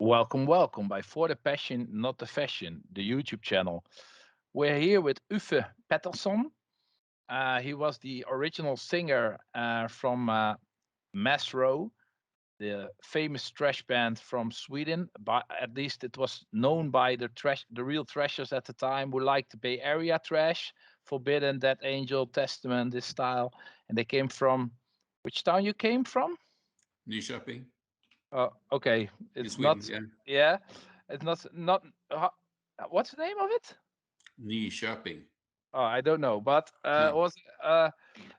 Welcome, welcome by For the Passion, Not the Fashion, the YouTube channel. We're here with Uffe Pettersson. He was the original singer from Mezzrow, the famous thrash band from Sweden. But at least it was known by the real thrashers at the time who liked the Bay Area thrash, Forbidden, Dead Angel, Testament, this style. And they came from which town you came from? Nyköping Okay, in it's Sweden, not. yeah. Yeah, it's not. What's the name of it? Nyköping. Oh, I don't know, but No.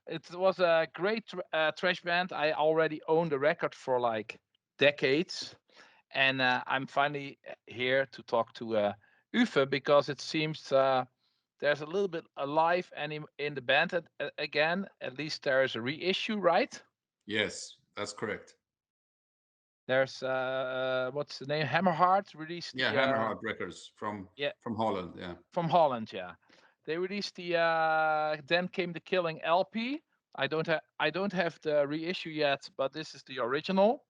it was a great thrash band. I already owned the record for like decades, and I'm finally here to talk to Uffe because it seems there's a little bit alive and in the band again. At least there is a reissue, right? Yes, that's correct. There's what's the name? Hammerheart released Yeah, the Hammerheart Records yeah, from Holland. Yeah. from Holland, yeah. They released the Then Came the Killing LP. I don't have the reissue yet, but this is the original.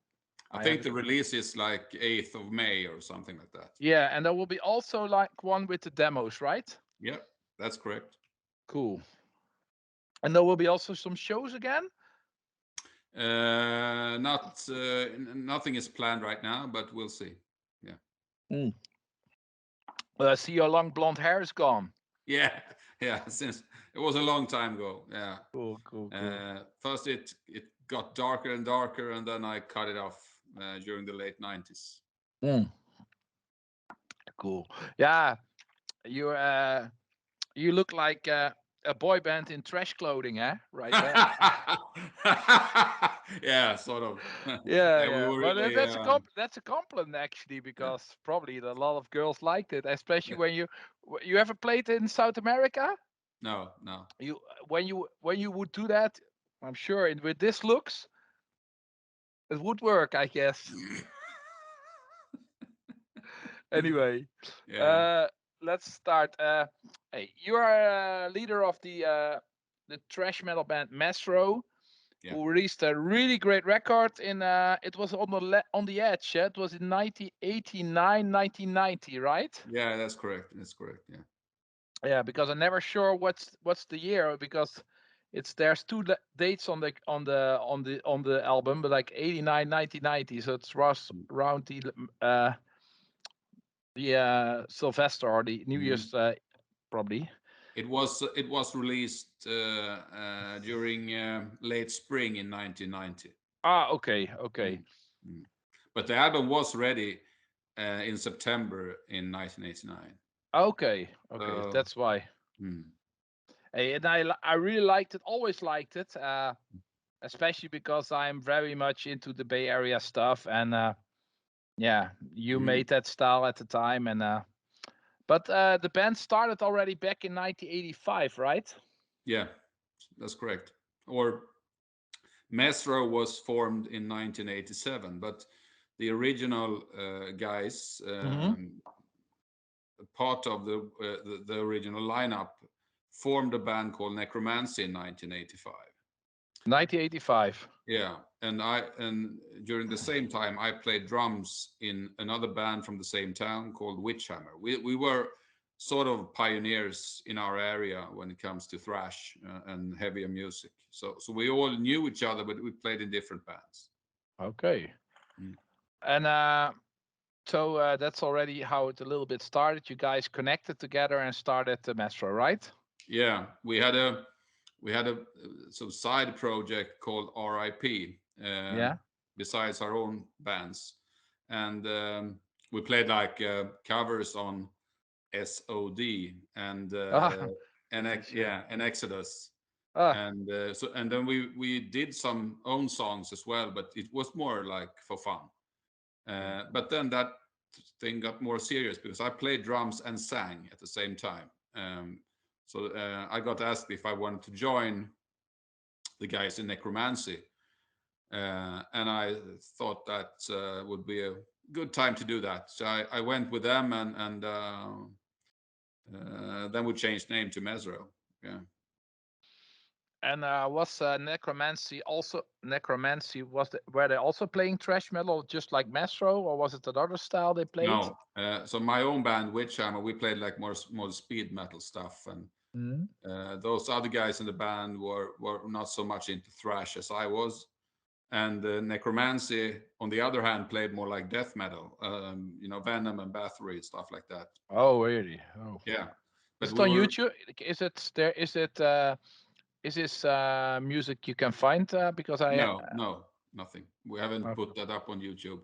I I have think it. the release is like 8th of May or something like that. Yeah, and there will be also like one with the demos, right? Yeah, that's correct. Cool. And there will be also some shows again. Not nothing is planned right now, but we'll see. Yeah. Mm. I see your long blonde hair is gone. Yeah, yeah. Since it was a long time ago. Yeah. Cool, cool, cool. First it got darker and darker, and then I cut it off during the late 90s. Mm, cool. Yeah, you you look like a boy band in trash clothing, eh? Right there. Yeah, sort of. Yeah, Yeah, we yeah, were but really. that's a compliment actually Yeah. because probably a lot of girls liked it, especially when you ever played in South America. No, no. You when you would do that, I'm sure with this looks it would work, I guess. Anyway, Yeah, uh, let's start. Hey, you are a leader of the thrash metal band Mezzrow, yeah, who released a really great record in it was on on the edge, yeah? It was in 1989, 1990, right? yeah. That's correct. That's correct. Yeah. Yeah, because I'm never sure what's the year because it's there's two dates on the album, but like 89, 1990, so it's was Mm. around the Sylvester or the New Mm. Year's probably. It was released during late spring in 1990. Ah, okay, Mm. okay. Mm. But the album was ready in September in 1989. Okay, okay, So, that's why. mm. Hey, and I really liked it, always liked it, especially because I'm very much into the Bay Area stuff, and yeah, you Mm. made that style at the time, and but the band started already back in 1985, right? Yeah, that's correct. Or Mezzrow was formed in 1987, but the original guys, Mm-hmm. part of the original lineup, formed a band called Necromancy in 1985. 1985. Yeah, and during the same time, I played drums in another band from the same town called Witchhammer. We were sort of pioneers in our area when it comes to thrash and heavier music. So we all knew each other, but we played in different bands. Okay, Mm. and so that's already how it a little bit started. You guys connected together and started the Metro, right? Yeah, we had a sort of side project called RIP, Yeah. besides our own bands, and we played like covers on SOD and Ah, sure. yeah, and Exodus, Ah, and then we did some own songs as well, but it was more like for fun. yeah. But then that thing got more serious because I played drums and sang at the same time. So I got asked if I wanted to join the guys in Necromancy, and I thought that would be a good time to do that. So I went with them, and then we changed name to Mezzrow. Yeah. And was necromancy were they also playing thrash metal just like Mezzrow, or was it another style they played? No, so my own band, Witchhammer, we played like more speed metal stuff, and Mm. those other guys in the band were not so much into thrash as I was. And Necromancy, on the other hand, played more like death metal, Venom and Bathory, stuff like that. Oh, really? Oh, Yeah, but is it we on were YouTube? Is it there? Is this music you can find? Because I no, nothing. We haven't okay. put that up on YouTube.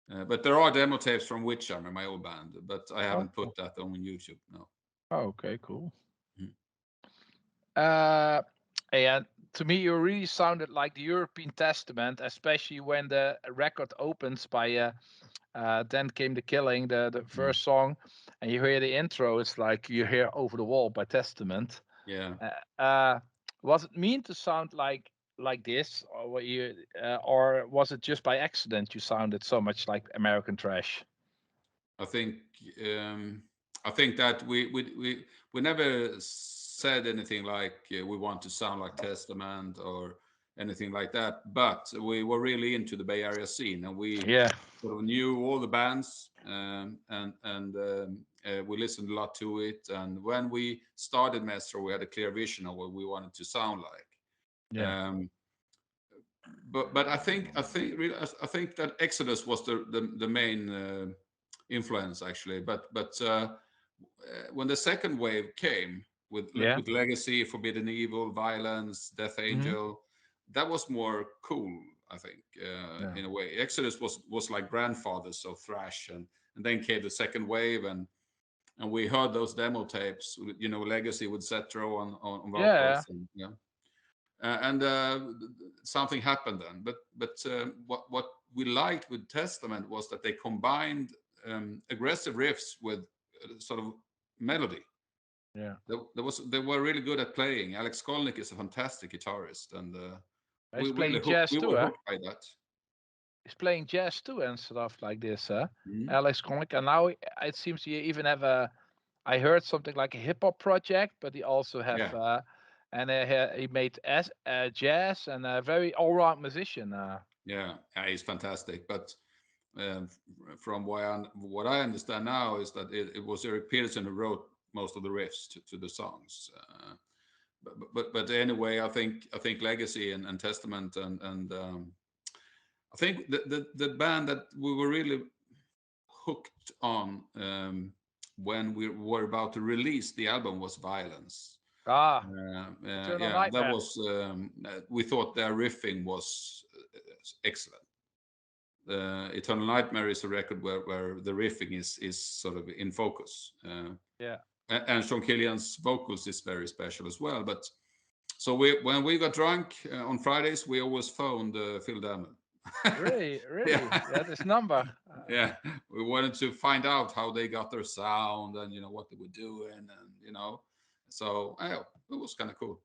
But there are demo tapes from Witchhammer, my old band, but I Oh, haven't put that on YouTube. No. oh, okay, cool. Mhm. Uh, yeah, to me, you really sounded like the European Testament, especially when the record opens by Then Came the Killing, the Mhm. first song, and you hear the intro. It's like you hear Over the Wall by Testament. Yeah, Was it mean to sound like this, or was it just by accident you sounded so much like American trash? I think um, I think that we never said anything like we want to sound like Testament or anything like that. But we were really into the Bay Area scene, and we Yeah, sort of knew all the bands, and we listened a lot to it. And when we started Mezzrow, we had a clear vision of what we wanted to sound like. yeah, Um, but I think that Exodus was the main influence actually. But when the second wave came yeah. with Legacy, Forbidden Evil, Violence, Death Hmm. Angel, that was more cool. I think Yeah, in a way, Exodus was like grandfathers of thrash, and then came the second wave, and we heard those demo tapes, Legacy with Zetro on yeah, vocals, and and something happened then. But what we liked with Testament was that they combined aggressive riffs with sort of melody. yeah. They were really good at playing. Alex Skolnick is a fantastic guitarist, and He's playing jazz we too, were huh? hooked by that. He's playing jazz too and stuff like this, huh? Mhm. Alex Connick, and now it seems you even have a. I heard something like a hip hop project, but he also have Yeah, and he made jazz and a very all round musician. yeah, he's fantastic. But from what I understand now is that it was Eric Peterson who wrote most of the riffs to the songs. But anyway, I think Legacy and Testament and I think the band that we were really hooked on when we were about to release the album was Violence. Ah, Eternal Yeah, that Nightmare. was we thought their riffing was excellent. Eternal Nightmare is a record where the riffing is sort of in focus. Yeah. And Sean Killian's vocals is very special as well. But so when we got drunk on Fridays, we always phoned Phil Damon. Really, really. Yeah, Yeah, this number. yeah. We wanted to find out how they got their sound and what they were doing, and so it was kind of cool.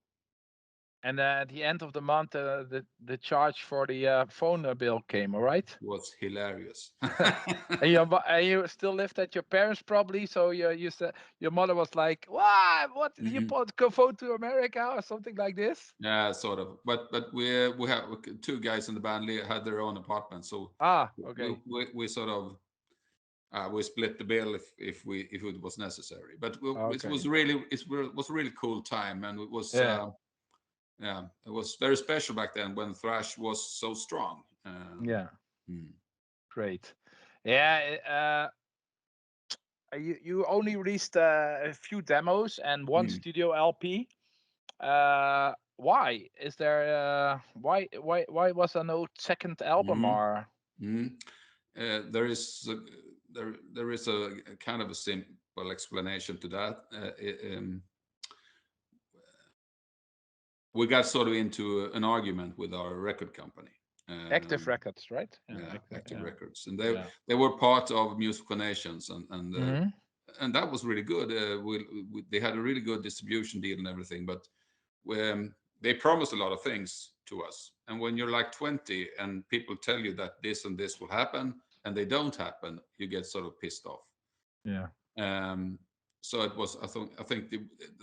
And at the end of the month, the charge for the phone bill came. All right. It was hilarious. And you still lived at your parents probably, so you said your mother was like, "What? What? You Mhm. put go phone to America or something like this?" Yeah, sort of. But we have two guys in the band had their own apartment, so Ah, we okay, we, we sort of we split the bill if it was necessary. But it okay, was a really cool time, and it was yeah, yeah, it was very special back then when thrash was so strong. yeah, Mm, great. Yeah, you only released a few demos and one mm, studio LP. Why is there? Why was there no second album mm, or? mm. There is there is a kind of a simple explanation to that. We got sort of into an argument with our record company. Active Um, Records, right? Yeah, yeah, Active yeah, Records, and yeah. they were part of Musical Nations, Hmm. and that was really good. They had a really good distribution deal and everything, but they promised a lot of things to us. And when you're like 20 and people tell you that this and this will happen and they don't happen, you get sort of pissed off. Yeah. Um, so it was. I think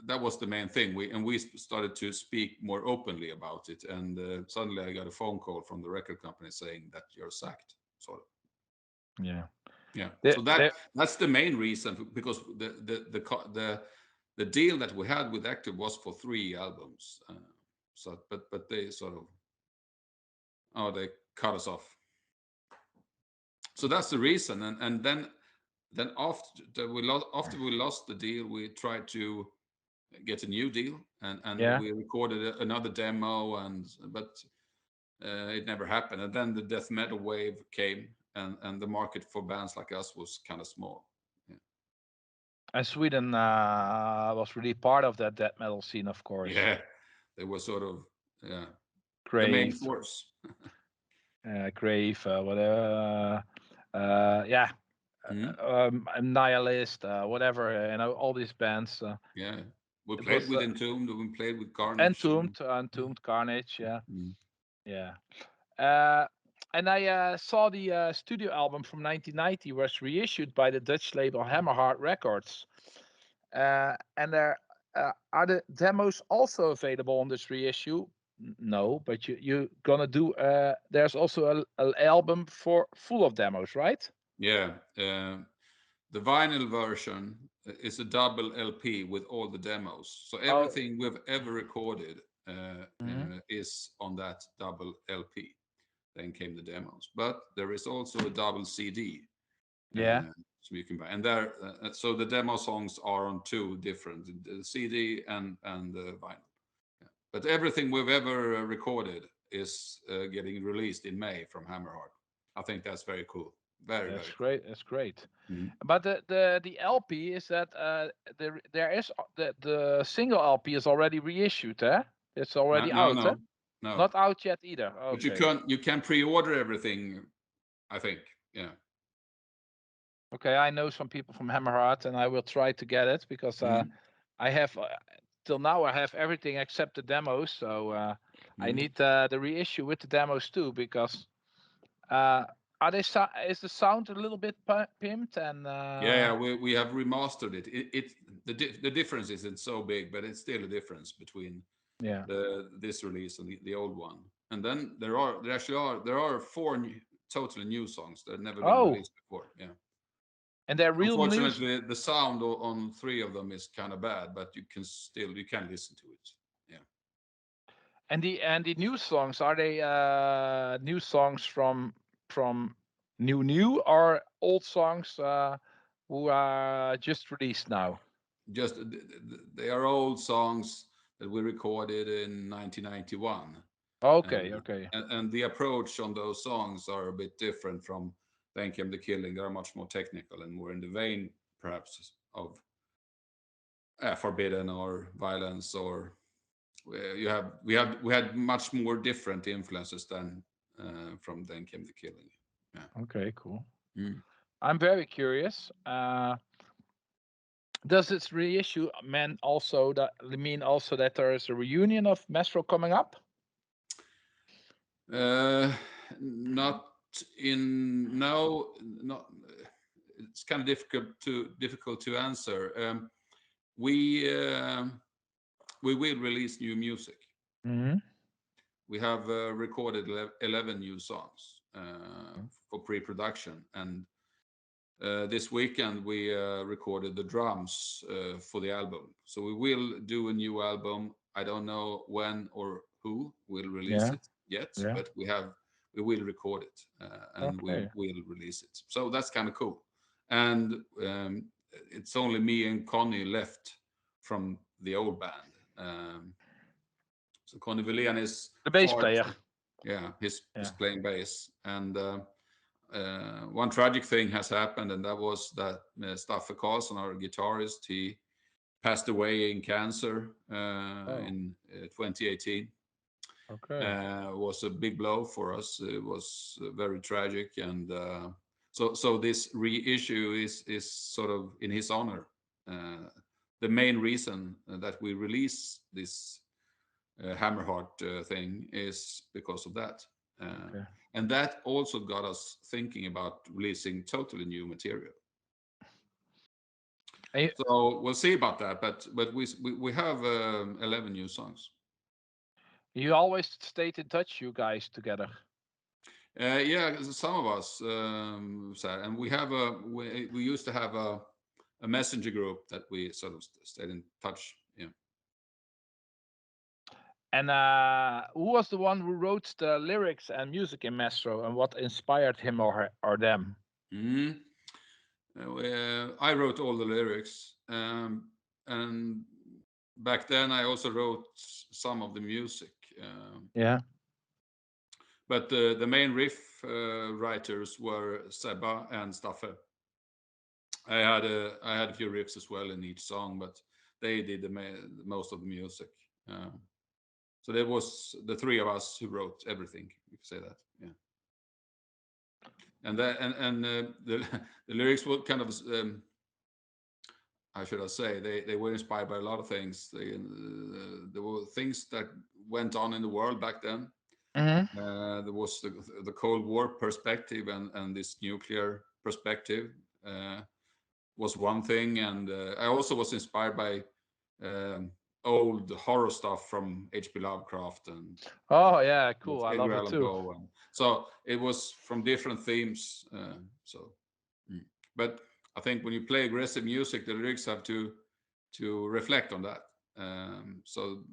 that was the main thing. We started to speak more openly about it, and suddenly I got a phone call from the record company saying that you're sacked. Sort of. Yeah. Yeah. The, So the, that's the main reason, because the deal that we had with Active was for 3 albums. So but they sort of, they cut us off. So that's the reason. And then after we lost the deal, we tried to get a new deal, and yeah. we recorded another demo, but it never happened. And then the death metal wave came, and the market for bands like us was kind of small. Yeah. And Sweden was really part of that death metal scene, of course. Yeah, they were sort of, yeah, the main Grave, force. Grave, whatever. Yeah, Mhm. Nihilist, whatever. All these bands. Yeah, we It played was with Entombed, we played with Carnage. Entombed, Carnage. Yeah, Mhm. yeah. Uh, and I saw the studio album from 1990 was reissued by the Dutch label Hammerheart Records. And there are the demos also available on this reissue. No, but you gonna do. There's also a album for full of demos, right? Yeah, the vinyl version is a double LP with all the demos. So Oh, everything we've ever recorded mhm. is on that double LP. Then came the demos, but there is also a double CD, Yeah. so you can buy. And there, so the demo songs are on two different, the CD and the vinyl. Yeah. But everything we've ever recorded is getting released in May from Hammerheart. I think that's very cool. Very, That's very cool. great. That's great. Mhm. But the LP is that there is the single LP is already reissued, eh? It's already No, out, eh? no, no. Not out yet either. But you Okay. can pre-order everything, I think. Yeah. Okay, I know some people from Hammerheart, and I will try to get it because Mm. I have till now I have everything except the demos. So I Mm. need the reissue with the demos too because uh, is the sound a little bit pimped and Yeah, we have remastered it. The difference isn't so big, but it's still a difference between yeah. this release and the old one. And then there are four totally new songs that have never been Oh, released before. Yeah. and they're real news. Unfortunately, the sound on 3 of them is kind of bad, but you can listen to it. Yeah. And the new songs, are they new songs from new or old songs who are just released now? Just they are old songs that we recorded in 1991. Okay, Uh, okay. and the approach on those songs are a bit different from Then Came the Killing. They are much more technical and more in the vein, perhaps, of Forbidden or Violence, or we had much more different influences than from Then Came the Killing. Yeah. Okay, cool. Mm. I'm very curious. Does its reissue mean also that there is a reunion of Mezzrow coming up? Uh, not in no not. It's kind of difficult to answer. We we will release new music. Hmm. We have recorded 11 new songs for pre-production, and this weekend we recorded the drums for the album. So we will do a new album. I don't know when or who will release Yeah, it yet, yeah. but we will record it and we Okay. will release it. So that's kind of cool. And it's only me and Connie left from the old band. So Connie Wilén is The bass part. player. Yeah, he's Yeah. playing bass, and one tragic thing has happened, and that was that Staffe Karlsson, our guitarist, he passed away in cancer Oh, in 2018. okay. Was a big blow for us. It was very tragic, and so this reissue is sort of in his honor. The main reason that we release this Hammerheart thing is because of that. Uh, Okay. and that also got us thinking about releasing totally new material. And So we'll see about that. But we have 11 new songs. you always stayed in touch, you guys together. Yeah, some of us, and we used to have a messenger group that we sort of stayed in touch. Yeah. And who was the one who wrote the lyrics and music in Mezzrow, and what inspired him or them? Mhm. I wrote all the lyrics, and back then I also wrote some of the music. Yeah. But the main riff writers were Seba and Staffe. I had a few riffs as well in each song, but they did most of the music. So there was the three of us who wrote everything. You could say that, yeah. And the the lyrics were kind of how should I say, they were inspired by a lot of things. There were things that went on in the world back then. Hmm. There was the Cold War perspective and this nuclear perspective was one thing, and I also was inspired by um, old horror stuff from H.P. Lovecraft and Oh yeah, cool. I Edgar love it Allan too. Poe, and so it was from different themes. So, mm. But I think when you play aggressive music, the lyrics have to reflect on that. So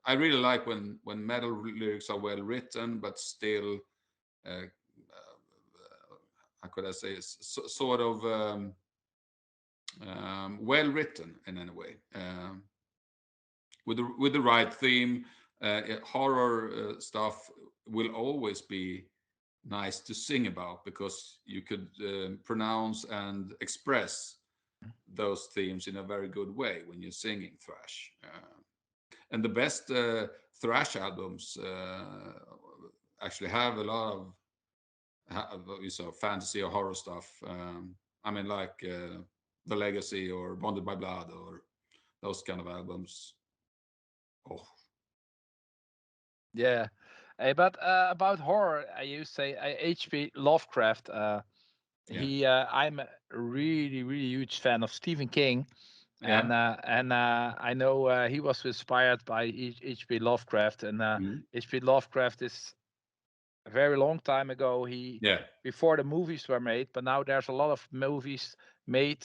I really like when metal lyrics are well written, but still, how could I say, sort of well written in any way, with the right theme. Horror stuff will always be nice to sing about because you could pronounce and express those themes in a very good way when you're singing thrash. And the best thrash albums actually have a lot of fantasy or horror stuff. I mean, like The Legacy or Bonded by Blood or those kind of albums. Oh, Yeah. But about horror, you say H.P. Lovecraft. yeah, I'm a really, really huge fan of Stephen King, yeah, and I know he was inspired by H.P. Lovecraft, and mhm, H.P. Lovecraft is a very long time ago. He yeah. before the movies were made, but now there's a lot of movies made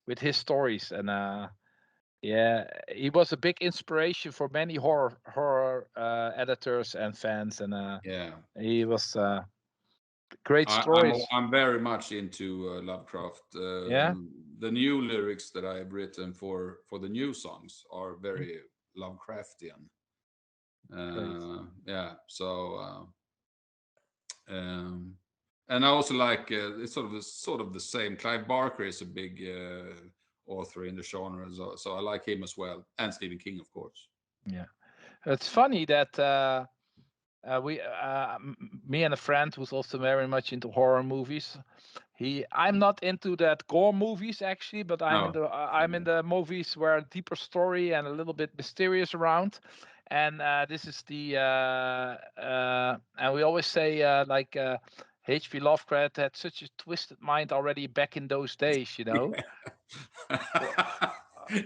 with his stories, and yeah, he was a big inspiration for many horror editors and fans, and Yeah, he was great I'm stories. I'm very much into Lovecraft. Yeah. The new lyrics that I've written for the new songs are Mm, very Lovecraftian. great. Yeah, so um, and I also like it's sort of the same. Clive Barker is a big author in the genre, so I like him as well, and Stephen King, of course. Yeah, it's funny that me and a friend who's also very much into horror movies. I'm not into that gore movies actually, but No, I'm in the movies where a deeper story and a little bit mysterious around. And this is the and we always say H.P. Lovecraft had such a twisted mind already back in those days, you know. Well,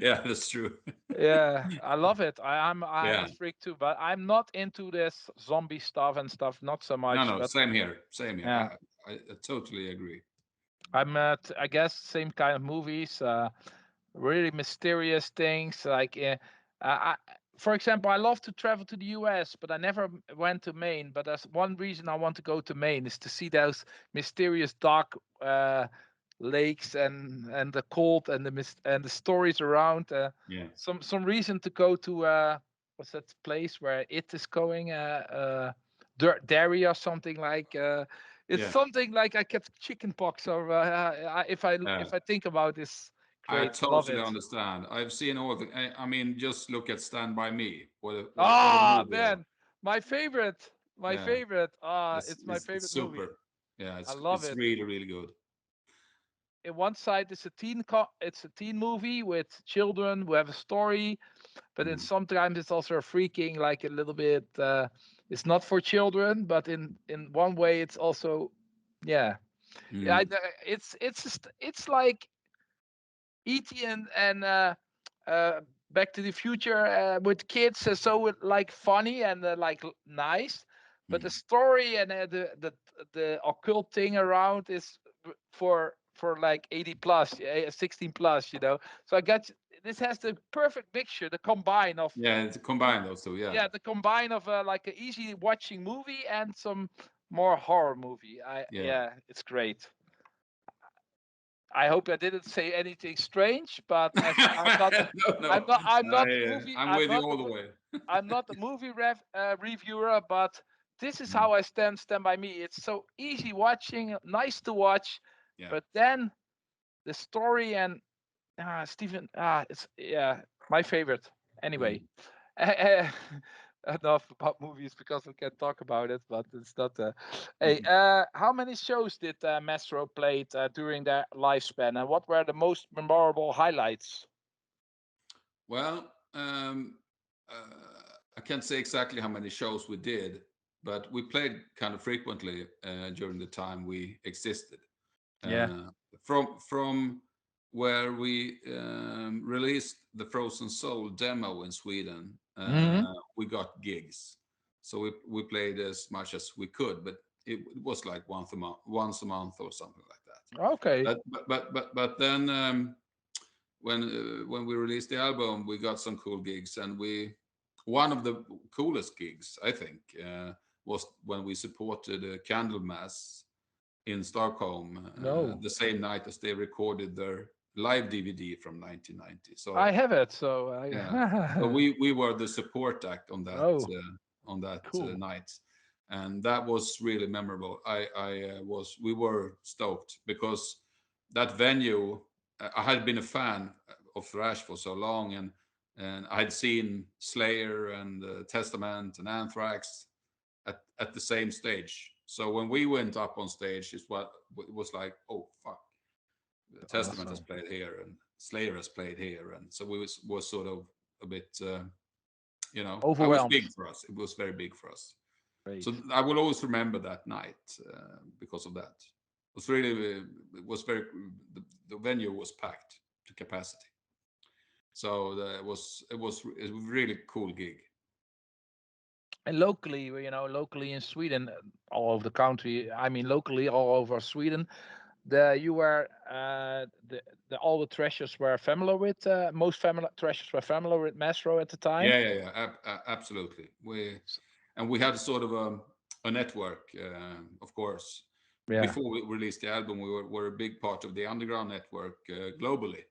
yeah, that's true. yeah, I love it. I'm a Yeah, freak too, but I'm not into this zombie stuff and stuff. Not so no, much, no, but same here, same here. yeah, I totally agree. I'm I guess same kind of movies. Really mysterious things I, for example, I love to travel to the US, but I never went to Maine. But that's one reason I want to go to Maine is to see those mysterious dark lakes and the cold and the mist and the stories around. Yeah, Some reason to go to what's that place where it is going? Derry or something like. It's yeah. something like I get chicken pox, or Yeah. if I think about this. I Great, love totally it. understand. I've seen all the. I mean, just look at Stand by Me. What a Ah, movie! man, my favorite, my Yeah, favorite. it's It's my it's favorite movie. super. Yeah, I it's love it's it. really really good. In one side, it's a teen movie with children who have a story, but then Mm. sometimes it's also a freaking, like a little bit. It's not for children, but in one way, it's also, yeah, yeah. Mm. It's like E.T. and Back to the Future with kids, so like funny and like nice, but the Mm. story and the occult thing around is for like 80 plus, 16 plus, you know. So I got this has the perfect mixture, the combine of Yeah, it's combine those two. Yeah, yeah, the combine of like an easy watching movie and some more horror movie. yeah. Yeah, it's great. I hope I didn't say anything strange, but I'm not No, no. I'm not the movie I'm I'm with you not all the way. I'm not the movie reviewer, but this is Mm. how I stand by me. It's so easy watching, nice to watch, Yeah. but then the story and Stephen it's yeah my favorite. Anyway, Mm. enough about movies because we can talk about it, but it's not. Hey, Mhm. how many shows did Mezzrow played during their lifespan, and what were the most memorable highlights? Well, I can't say exactly how many shows we did, but we played kind of frequently during the time we existed. Yeah. Uh, from where we released the Frozen Soul demo in Sweden, Hmm. we got gigs. So we played as much as we could, but it was like once a month or something like that. Okay. But then when we released the album, we got some cool gigs, and we one of the coolest gigs I think was when we supported Candlemass in Stockholm No, the same night as they recorded their live DVD from 1990. So I have it. So yeah, so I. we were the support act Oh, on that cool. night, and that was really memorable. We were stoked because that venue. I had been a fan of thrash for so long, and I had seen Slayer and Testament and Anthrax at the same stage. So when we went up on stage, it was like, oh fuck, Testament has Awesome. played here and Slayer has played here, and so we was sort of a bit, I was big Overwhelmed. for us. It was very big for us. Great. So I will always remember that night because of that. It was really, it was very, the venue was packed to capacity. So it was a really cool gig. And locally, locally in Sweden, all over the country. I mean, locally all over Sweden. You were all the thrashers were familiar with most familiar thrashers were familiar with Mezzrow at the time. Yeah. Absolutely. We had sort of a network, of course. Yeah. Before we released the album, we were a big part of the underground network globally.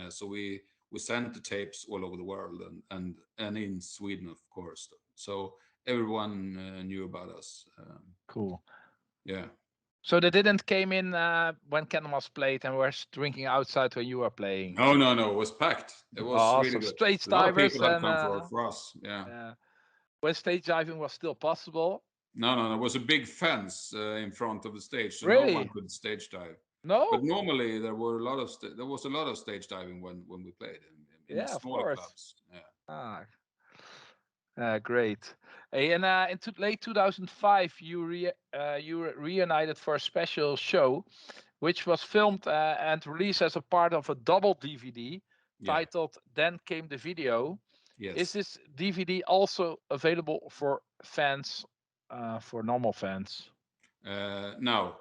So we sent the tapes all over the world and in Sweden, of course. So everyone knew about us. Cool. Yeah. So they didn't came in when Candlemas played and were drinking outside when you were playing. No. It was packed. It Oh, was really awesome. good. Stage A lot of divers people had and come for us. Yeah. when stage diving was still possible. No. There was a big fence in front of the stage, so no one Really? could stage dive. But No? normally there was a lot of stage diving when we played in Yeah, of smaller course. clubs. Yeah, Ah, great. Hey, and in late 2005, you reunited for a special show, which was filmed and released as a part of a double DVD yeah, titled "Then Came the Video." Is yes. this DVD also available for fans, for normal fans? No,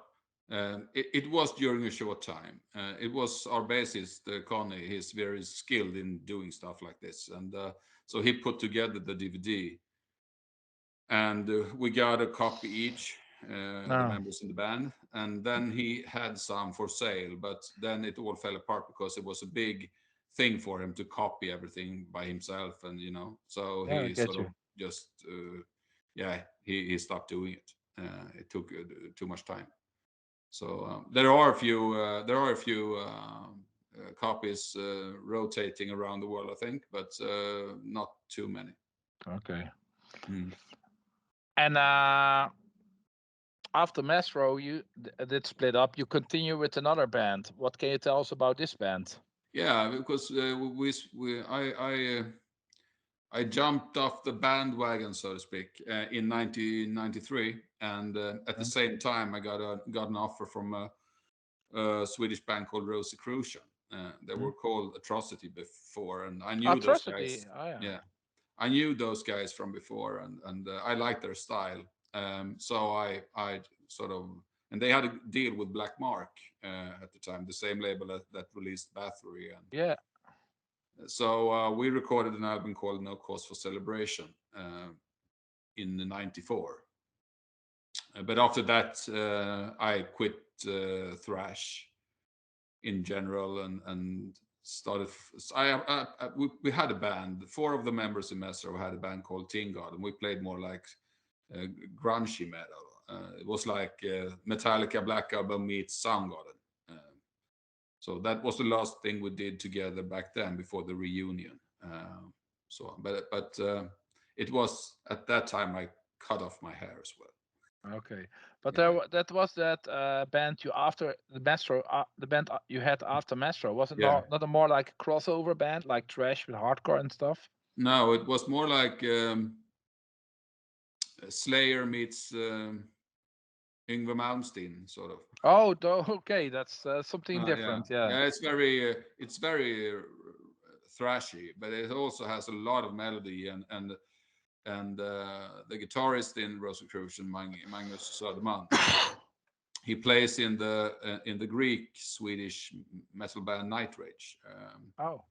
it was during a short time. It was our bassist Connie. He's very skilled in doing stuff like this, and so he put together the DVD, and we got a copy each, the No. members in the band, and then he had some for sale, but then it all fell apart because it was a big thing for him to copy everything by himself, and so Yeah, I he get sort of you. just yeah, he stopped doing it. It took too much time. So there are a few copies rotating around the world, I think, but not too many. Okay. Mm. And after Mezzrow, you did split up. You continue with another band. What can you tell us about this band? Yeah, because I jumped off the bandwagon, so to speak, in 1993, and at the Mhm. same time I got an offer from a Swedish band called Rosicrucian. They Hmm? were called Atrocity before, and I knew those Atrocity. guys. Oh yeah. Yeah, I knew those guys from before, and I liked their style. So I sort of, and they had a deal with Black Mark at the time, the same label that released Bathory, and Yeah. so we recorded an album called No Cause for Celebration in '94. But after that, I quit thrash in general and started. We had a band. Four of the members in Mezzrow had a band called Teen God, and we played more like uh, grungy metal. It was like Metallica Black Album meets Soundgarden. So that was the last thing we did together back then before the reunion. But it was at that time I cut off my hair as well. Okay. But Yeah, that was that band you after the Mezzrow, the band you had after Mezzrow. Was it yeah. not a more like a crossover band, like thrash with hardcore and stuff? No, it was more like Slayer meets Yngwie Malmsteen, sort of. Oh, okay. That's something Yeah, different. Yeah. yeah. It's very thrashy, but it also has a lot of melody and the guitarist in Rosicrucian, Magnus Söderman, he plays in the Greek Swedish metal band Night Rage, Oh.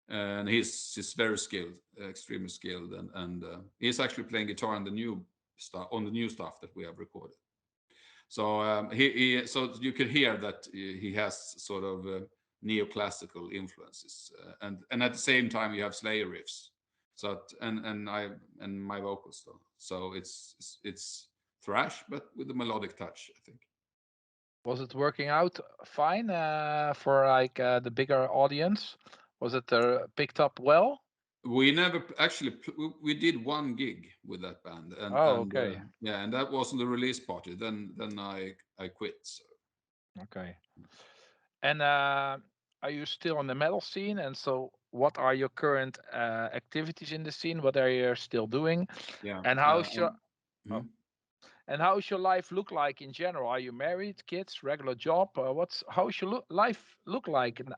and he's very skilled, extremely skilled, and he's actually playing guitar on the new stuff that we have recorded. So so you could hear that he has sort of neoclassical influences, and at the same time you have Slayer riffs. So and my vocals though. So it's thrash, but with a melodic touch, I think. Was it working out fine for like the bigger audience? Was it picked up well? We never actually we did one gig with that band, Oh, and okay. yeah, and that wasn't the release party. Then I quit. So. Okay. And are you still in the metal scene? And so, what are your current activities in the scene? What are you still doing? Yeah. And how's your oh, Mhm. and how's your life look like in general? Are you married, kids, regular job? How's your life look like in,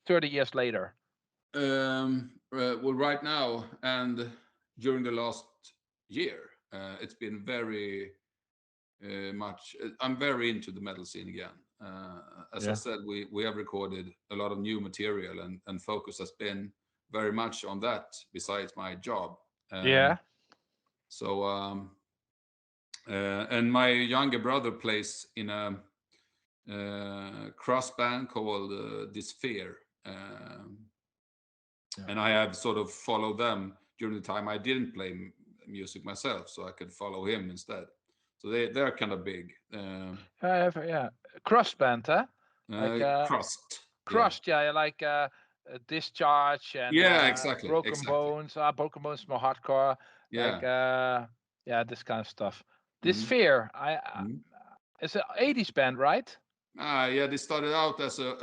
30 years later? Well, right now and during the last year, it's been very much. I'm very into the metal scene again. As I Yeah. said, we have recorded a lot of new material, and focus has been very much on that. Besides my job, Yeah. so and my younger brother plays in a cross band called Dysphere. Yeah. And I have sort of followed them during the time I didn't play music myself, so I could follow him instead. So they're kind of big. I have, yeah. Cross band, huh? Like Crust, yeah, crushed, yeah, like discharge and yeah, exactly, broken exactly, bones. Broken bones is more hardcore. Like yeah. yeah, this kind of stuff. This Mm-hmm. Sphere, Mm-hmm. it's an 80s band, right? Yeah, they started out as a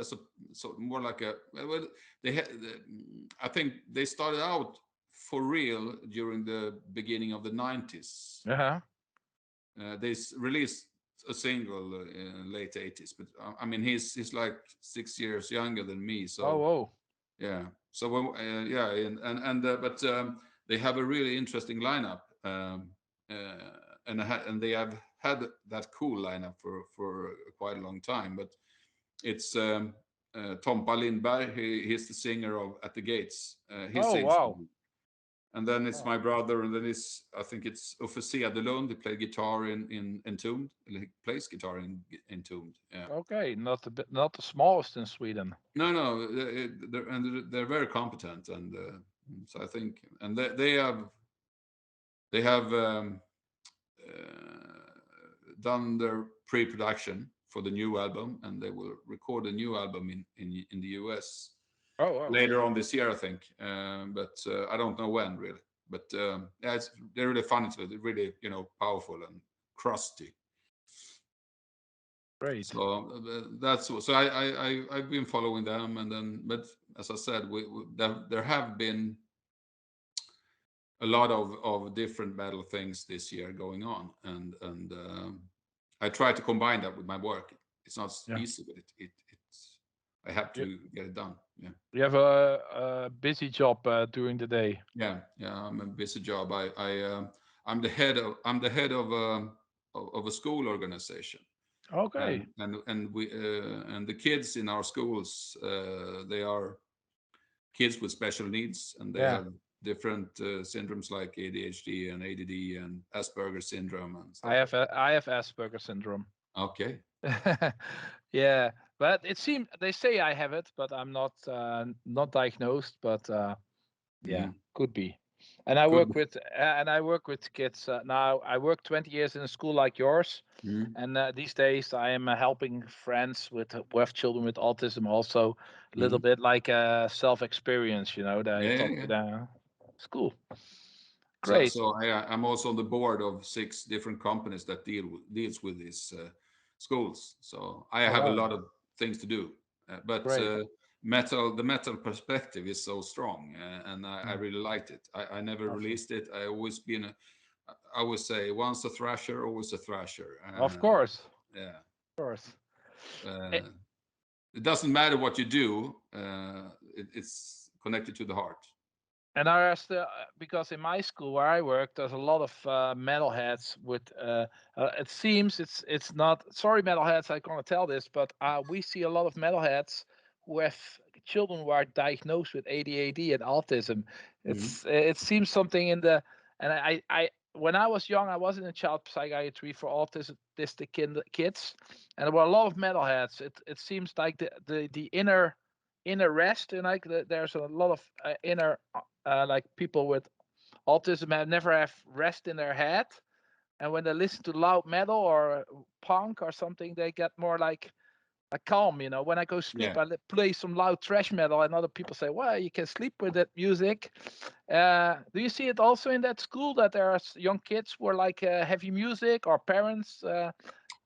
sort more like a well, they had I think they started out for real during the beginning of the 90s. Uh-huh. They released a single in late 80s, but I mean he's like 6 years younger than me, Oh, so oh. yeah. So when, yeah, and but they have a really interesting lineup, and they have had that cool lineup for quite a long time. But it's Tompa Lindberg. He's the singer of At the Gates. He Oh, sings. wow. And then it's Oh, my brother, and then it's I think it's Uffe Pettersson. He played guitar in Entombed. He plays guitar in Entombed. Yeah. okay. Not the smallest in Sweden. No, they're very competent, and so I think, and they have done their pre-production for the new album, and they will record a new album in the US Oh, wow. later on this year, I think. But I don't know when really. But yeah, they're really funny to it. They're really powerful and crusty. Great. So so I've been following them, and then but as I said, there have been a lot of different metal things this year going on, and I try to combine that with my work. It's not Yeah. easy, but it's I have You, to get it done. Yeah. you have a busy job during the day. Yeah. I'm a busy job. I'm the head of a school organization, Okay. and the kids in our schools, they are kids with special needs, and they Yeah. have different syndromes like ADHD and ADD and Asperger's syndrome and I stuff like have I have Asperger syndrome. that. Okay. Yeah, but it seems they say I have it, but I'm not diagnosed. But yeah, Mm. could be. And I Could work be. with kids now. I work 20 years in a school like yours, Mm. and these days I am helping friends who have children with autism. Also, a little Mm. bit like a self experience. That you Yeah, talk yeah, to yeah. the school. So, Great. so I'm also on the board of 6 different companies that deals with these schools. So I Oh have a wow, lot of things to do. But great. the metal perspective is so strong, and I Mm. really liked it. I never Awesome. released it. I always say, once a thrasher, always a thrasher. Of course, Yeah. of course. Uh, it doesn't matter what you do. It's connected to the heart. And I asked because in my school where I work, there's a lot of metalheads. With it seems it's not sorry metalheads. I can't tell this, but we see a lot of metalheads who have children who are diagnosed with ADHD and autism. Mhm. It seems something in the and I when I was young, I was in a child psychiatry for autistic kids, and there were a lot of metalheads. It seems like the inner rest and like there's a lot of inner like people with autism have never have rest in their head, and when they listen to loud metal or punk or something, they get more like a calm. When I go sleep, Yeah. I play some loud thrash metal, and other people say, "Well, you can sleep with that music." Do you see it also in that school that there are young kids who are like heavy music, or parents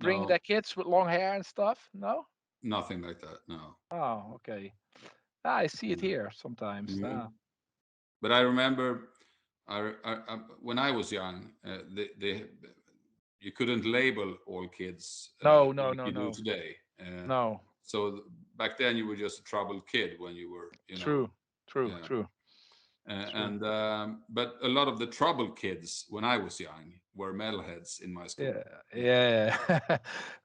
bring their No, kids with long hair and stuff? No. nothing like that. No. Oh, okay. I see it here sometimes. Mhm. But I remember, when I was young, you couldn't label all kids No, no, like no, you do no, today. no. So back then, you were just a troubled kid when you were, True, true, yeah. true, true. And but a lot of the troubled kids when I was young were metalheads in my school. Yeah, Yeah. yeah.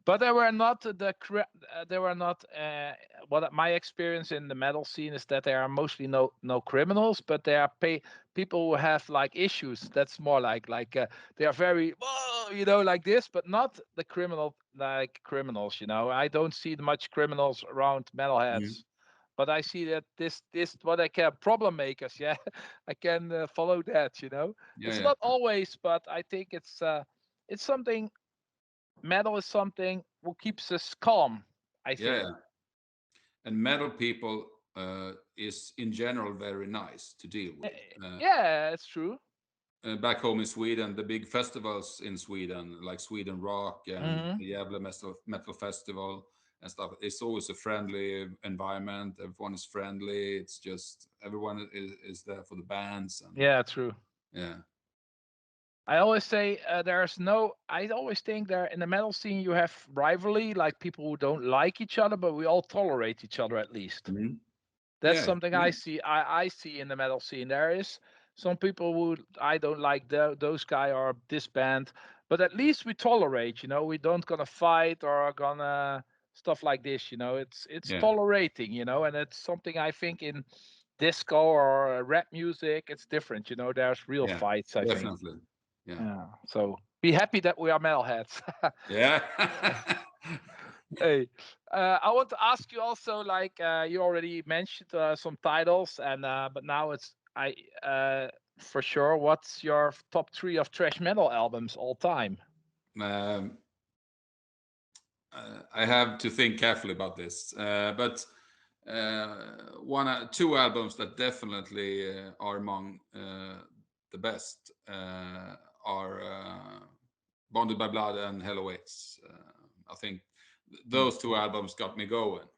But they were not they were not. What my experience in the metal scene is that there are mostly no criminals, but there are people who have like issues. That's more like they are very whoa, like this, but not the criminals. I don't see much criminals around Mhm. metalheads. But I see that this what I can problem makers. Yeah, I can follow that. Yeah, It's yeah, not always, but I think it's something. Metal is something who keeps us calm. I yeah, think. yeah. And metal people is in general very nice to deal Eh, with. Yeah, it's true. Back home in Sweden, the big festivals in Sweden, like Sweden Rock and Hmm. the Gävle Metal Festival and stuff, it's always a friendly environment. Everyone is friendly. It's just everyone is there for the bands and Yeah, true. yeah, I always say there's no. I always think there in the metal scene you have rivalry, like people who don't like each other, but we all tolerate each other at least. Mhm. That's Yeah, something I yeah, see. I see in the metal scene. There is some people who I don't like those guy or this band, but at least we tolerate. We don't gonna fight or gonna stuff like this. It's yeah, tolerating. And it's something I think in disco or rap music it's different. There's real yeah, fights. I think. definitely, yeah, Yeah. So be happy that we are metalheads. yeah. Hey, I want to ask you also, like you already mentioned some titles, and but now it's I for sure. What's your top three of thrash metal albums all time? um, I have to think carefully about this, but two albums that definitely are among the best are Bonded by Blood and Hell Awaits. I think Hmm. those two albums got me going.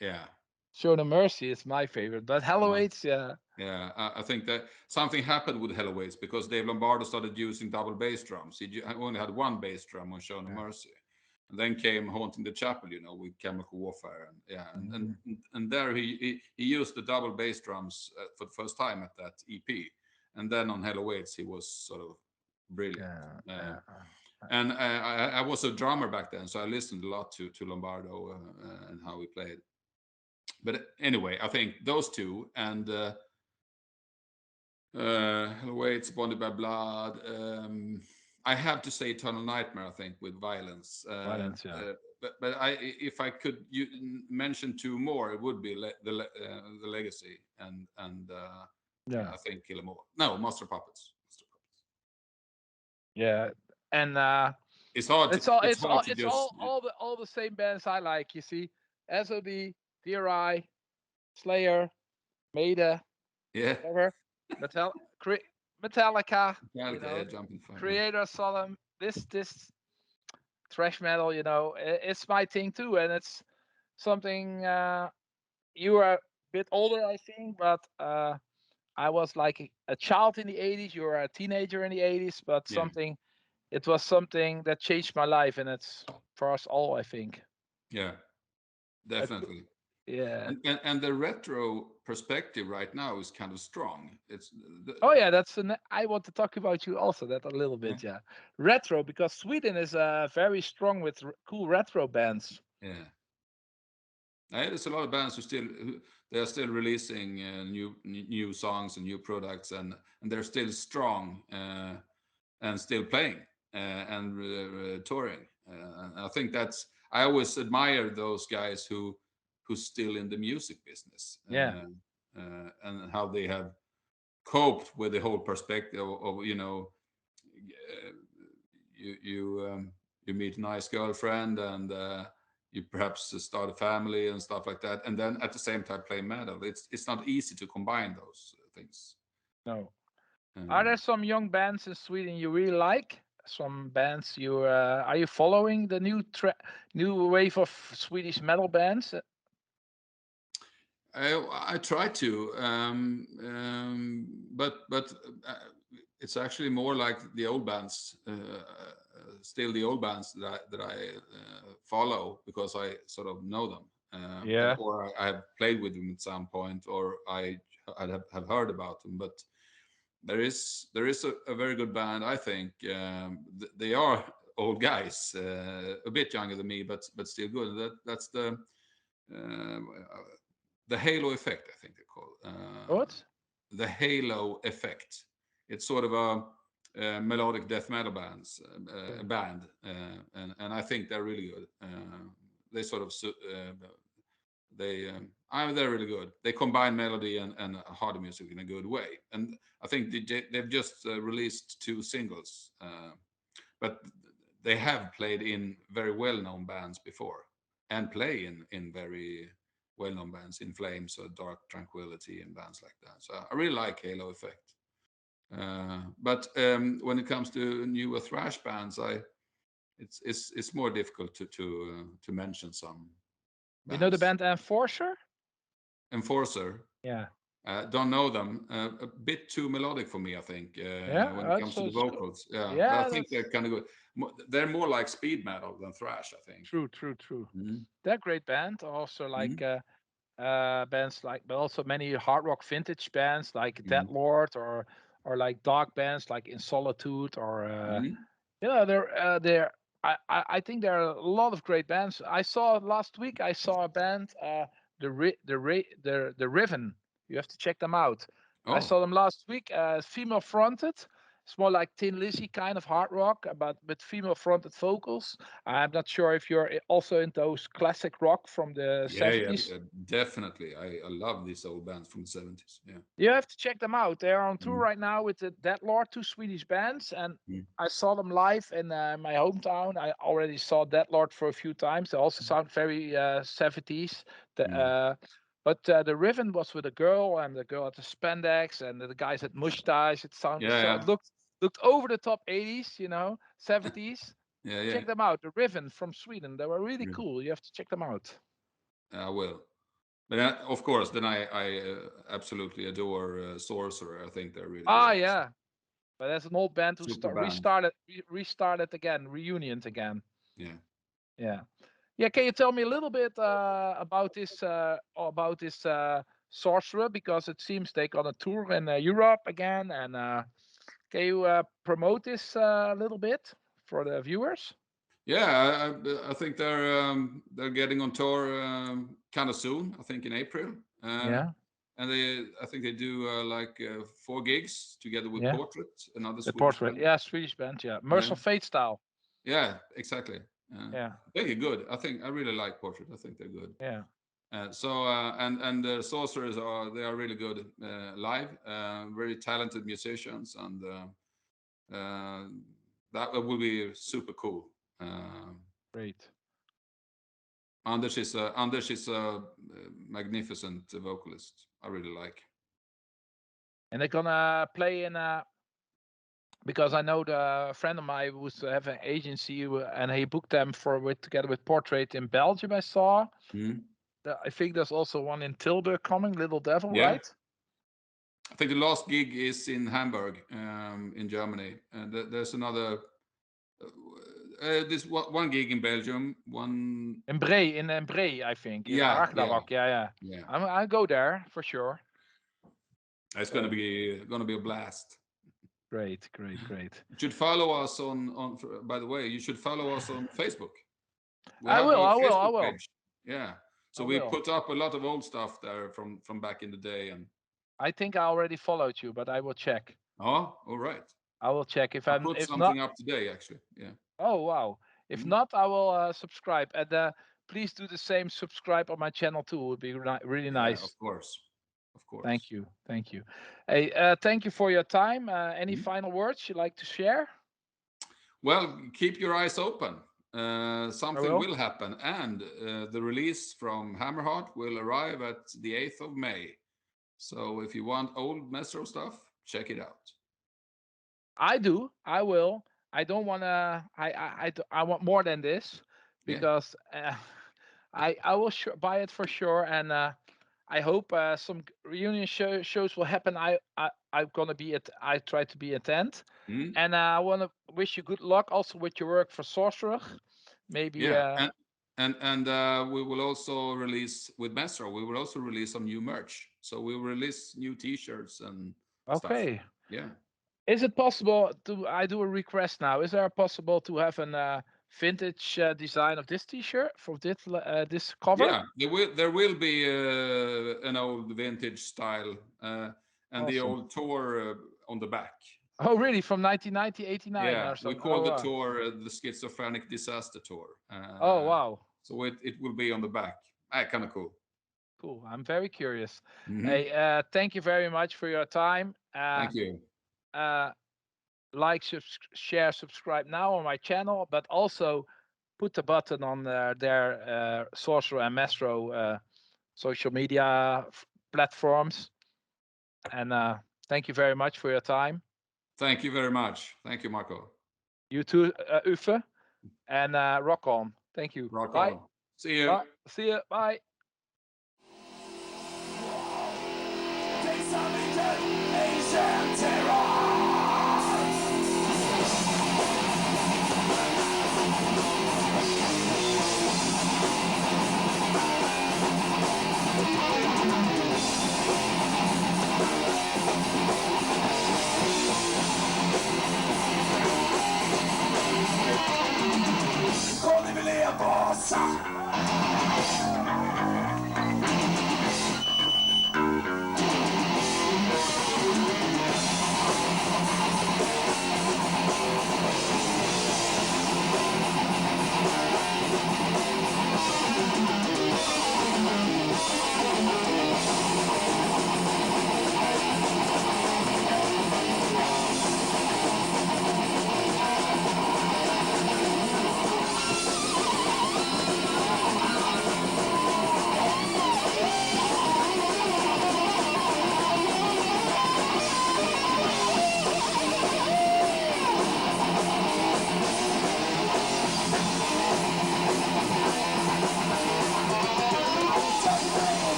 Yeah, Show No Mercy is my favorite, but Hello uh, Aids, yeah, yeah. I think that something happened with Hell Awaits because Dave Lombardo started using double bass drums. He only had one bass drum on Show No yeah, Mercy. And then came Haunting the Chapel, you know, with Chemical Warfare, and yeah, Mhm. and there he used the double bass drums for the first time at that EP, and then on Hello Waits he was sort of brilliant. Yeah, yeah, And I was a drummer back then, so I listened a lot to Lombardo and how he played. But anyway, I think those two and Hello Waits, Bonded by Blood. I have to say Eternal Nightmare. I think with Violence. violence. Yeah, But if I could mention two more, it would be the Legacy and yeah, I think Kill 'Em All. No, Master Puppets. Master Puppets. yeah. And It's hard to it's all, it's it's hard all, to it's just all the same bands I like. You see, SOD, DRI, Slayer, Maida, yeah. whatever, Metallica. You Metallica, yeah, know, Jumping Fire. Yeah. Creator, Solemn. This thrash metal. You know, it's my thing too, and it's something. You are a bit older, I think, but I was like a child in the 80s. You were a teenager in the 80s, but Yeah, it was something that changed my life, and it's for us all, I think. yeah, A cou- definitely. yeah. And the retro perspective right now is kind of strong. It's Oh yeah, I want to talk about you also that a little yeah, bit. Yeah, retro because Sweden is very strong with cool retro bands. yeah. There's a lot of bands they are still releasing new songs and new products, and they're still strong and still playing and touring. And I think I always admire those guys who's still in the music business Yeah, and how they have coped with the whole perspective of you meet a nice girlfriend and you perhaps start a family and stuff like that, and then at the same time play metal. It's not easy to combine those things. no. Are there Um, some young bands in Sweden you really like? Some bands you are you following the new wave of Swedish metal bands? I try to, but it's actually more like the old bands, still the old bands that I follow because I sort of know them, Yeah. or I have played with them at some point, or I have heard about them. But there is a very good band, I think. They are old guys, a bit younger than me, but still good. That's uh, the Halo Effect, I think they call it. What? The Halo Effect. It's sort of a melodic death metal Okay. band, and I think they're really good. They sort of they're really good. They combine melody and hard music in a good way, and I think they've just released two singles, but they have played in very well-known bands before and play in very well-known bands, In Flames or Dark Tranquility and bands like that. So I really like Halo Effect. But when it comes to newer thrash bands, it's more difficult to mention some You know the bands. band Enforcer? Enforcer, Yeah. don't know them. A bit too melodic for me, I think, Yeah, when it that's comes to the it's good. vocals. Yeah, but I Yeah, think that's they're kind of good. They're more like speed metal than thrash, I think. true, true, true. Mm-hmm. They're a great band. Also like Mm-hmm. bands like, but also many hard rock vintage bands like Dead Mm-hmm. Lord or like dark bands like In Solitude or Mm-hmm. you know they're I think there are a lot of great bands. I saw last week. I saw a band, the Riven. You have to check them out. I Oh, saw them last week. Female fronted. It's more like Tin Lizzy kind of hard rock, but with female fronted vocals. I'm not sure if you're also into those classic rock from the yeah, yeah, 70s. definitely. I love these old bands from the 70s. Yeah. You have to check them out. They're on tour Mm-hmm. right now with the Dead Lord, two Swedish bands, and Mm-hmm. I saw them live in my hometown. I already saw Dead Lord for a few times. They also sound very 70s. Mm-hmm. But the Riven was with a girl, and the girl had the spandex, and the guys had mustache. It sounded Yeah, so yeah, it looked over the top 80s, 70s. yeah, yeah. Check them out. The Riven from Sweden. They were really Yeah. cool. You have to check them out. I will. But of course, then I absolutely adore Sorcerer. I think they're really Ah, good also. yeah. But there's an old band who Super band. restarted again, reunions again. Yeah. Yeah. Yeah, can you tell me a little bit about this sorcerer? Because it seems they got a tour in Europe again, and can you promote this a little bit for the viewers? Yeah, I think they're getting on tour kind of soon. I think in April. Yeah, And I think they do like 4 gigs together with yeah. Portrait, another The Swedish portrait, band. yeah, Swedish band, yeah, Yeah, Merciful Fate style. yeah, exactly. Yeah, I think they're good. I really like Portrait. I think they're good. yeah. And the Sorcerers are really good live. Very talented musicians, and uh, that will be super cool. Uh, Great. Anders is a magnificent vocalist. I really like. And they're gonna play in because I know the friend of mine who's have an agency and he booked them together with Portrait in Belgium. I saw. Mm. I think there's also one in Tilburg coming, Little Devil, Yeah, right? I think the last gig is in Hamburg, in Germany, and there's another. This one gig in Belgium. One. In Bree, I think, in Yeah, yeah, Agdarok. Yeah, yeah. yeah. I go there for sure. It's So gonna be a blast. great, great, great. You should follow us on. By the way, you should follow us on Facebook. We I have will, a I will, I Facebook will, page. Yeah. I So we will. put up a lot of old stuff there from back in the day. And I think I already followed you, but I will check. oh, all right. I will check I put if not. something up today, actually. Yeah. Oh wow! If Mhm. not, I will subscribe. And please do the same. Subscribe on my channel too. It would be really Yeah, nice. of course, of course. Thank you, thank you. Hey, thank you for your time. Any Mhm. final words you'd like to share? Well, keep your eyes open. I Something will. will happen, and the release from Hammerheart will arrive at the 8th of May. So if you want old Mezzrow stuff, check it out. I do. I will. I don't want to. I want more than this Yeah. because I will buy it for sure. And I hope some reunion shows will happen. I'm gonna be at. I try to be attend. Mhm. And I want to wish you good luck also with your work for Sorcerer. Maybe. Yeah, and we will also release with Mezzrow. We will also release some new merch. So we will release new T-shirts and stuff. Okay. Yeah, Is it possible to? I do a request now. Is there possible to have an vintage design of this T-shirt for this cover? yeah. There will be an old vintage style and the Awesome. old tour on the back. Oh, really? From 1990, 89 Yeah, or we something? call Oh, the wow. tour the Schizophrenic Disaster Tour. Oh, wow. So it will be on the back. Kind of cool. Cool. I'm very curious. Hmm. Hey, thank you very much for your time. Thank you. Uh, like, share, subscribe now on my channel, but also put the button on their Sorcerer and Mezzrow social media platforms. And thank you very much for your time. Thank you very much. Thank you, Marco. You too, Uffe, and rock on. Thank you. Rock Bye. on. See you. Bye. See you. Bye. Asian terror. Come vi lever,